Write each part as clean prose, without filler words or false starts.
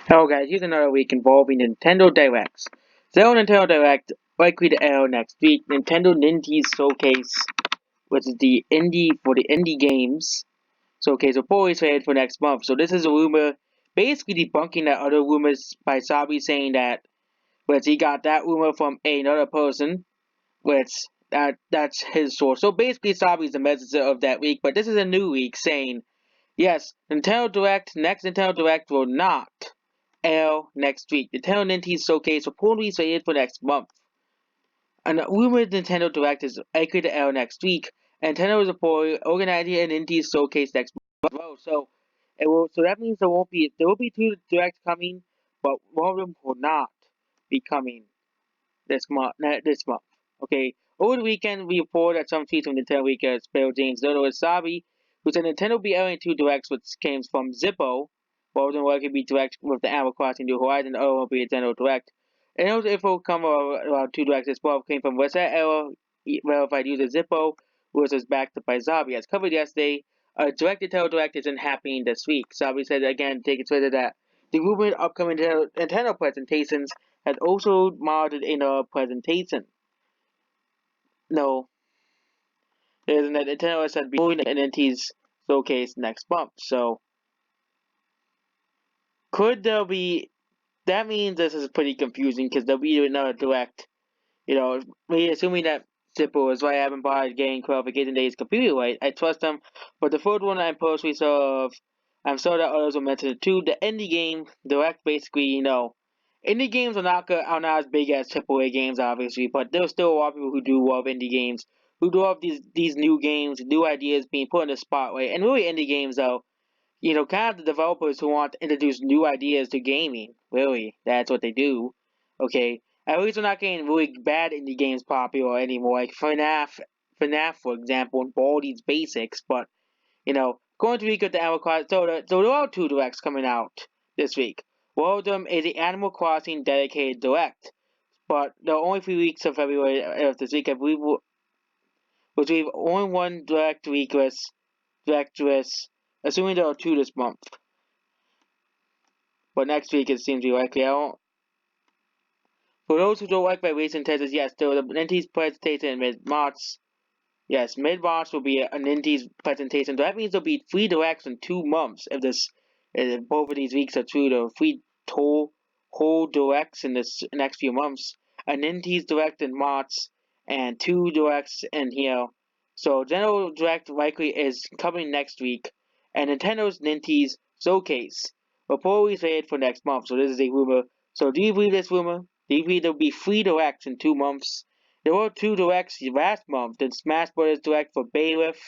Hello guys, here's another week involving Nintendo Directs. Zelda Nintendo Direct likely to air next week. Nintendo Nindies Showcase, which is the indie games showcase, will probably slated for next month. So this is a rumor, basically debunking that other rumors by Sabi saying that, which he got that rumor from another person, which that's his source. So basically, Sabi's the messenger of that week, but this is a new week saying yes, next Nintendo Direct will not air next week. Nintendo Nindies Showcase will probably be slated for next month. And rumored Nintendo Direct is likely to air next week. And Nintendo is reportedly organizing an Indies Showcase next month as well. So that means there will be two directs coming, but one of them will not be coming this month. Okay. Over the weekend, we reported that some tweets from Nintendo Weekend Spell James Dodo and Sabi, who said Nintendo will be airing two directs, which came from Zippo. Both of them will likely be direct with the Animal Crossing New Horizon, the other will be a Nintendo Direct. And those info come about two directs as well came from West Era verified user Zippo, which was backed up by Sabi. As covered yesterday, a direct Nintendo Direct isn't happening this week. Sabi said again, take it further that the rumored upcoming Nintendo presentations has also modeled in a presentation. No, there's an Nintendo said before the NFT's showcase next month. So could there be? That means this is pretty confusing because there'll be another direct. Assuming that Zippo is right, I haven't bothered getting clarification that he's completely right. I trust him, but the third one I'm personally sure of, I'm sure that others will mention it too. The indie game direct, basically, indie games are not as big as AAA games, obviously, but there's still a lot of people who do love indie games, who do love these new games, new ideas being put in the spotlight, and really indie games though. Kind of the developers who want to introduce new ideas to gaming. Really, that's what they do. Okay, at least we're not getting really bad indie games popular anymore, like FNAF, for example, and Baldi's Basics. But going to week of the Animal Crossing, so there are two directs coming out this week. One of them is the Animal Crossing dedicated direct, but there are only 3 weeks of February of this week. I believe, which we have only one direct assuming there are two this month. But next week it seems to be likely. For those who don't like my recent tests, yes, there was a Nindies presentation in mid-March. Yes, mid-March will be a Nindies presentation. So that means there'll be 3 directs in 2 months. If both of these weeks are true, there are three whole directs in this next few months. A Nindies direct in March and two directs in here. So General Direct likely is coming next week, and Nintendo's Nindies Showcase will probably slated for next month. So this is a rumor. So do you believe this rumor? Do you believe there'll be 3 directs in 2 months? There were two directs last month, the Smash Bros. Direct for Bailiff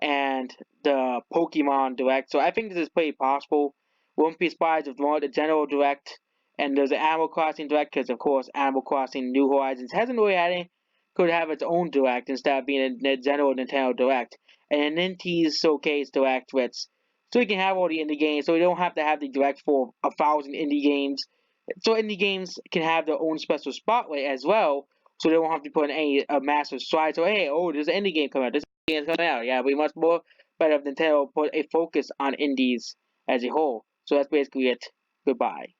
and the Pokemon Direct. So I think this is pretty possible. Won't be surprised if more the General Direct and there's an Animal Crossing Direct because of course Animal Crossing New Horizons hasn't really had any. Could have its own Direct instead of being a general Nintendo Direct. And a Nintendo's Showcase Direct, which so we can have all the indie games, so we don't have to have the Direct for 1,000 indie games. So indie games can have their own special spotlight as well, so they won't have to put in a massive slide. So hey, there's an indie game coming out. This game's coming out. Yeah, we much more better if Nintendo put a focus on indies as a whole. So that's basically it. Goodbye.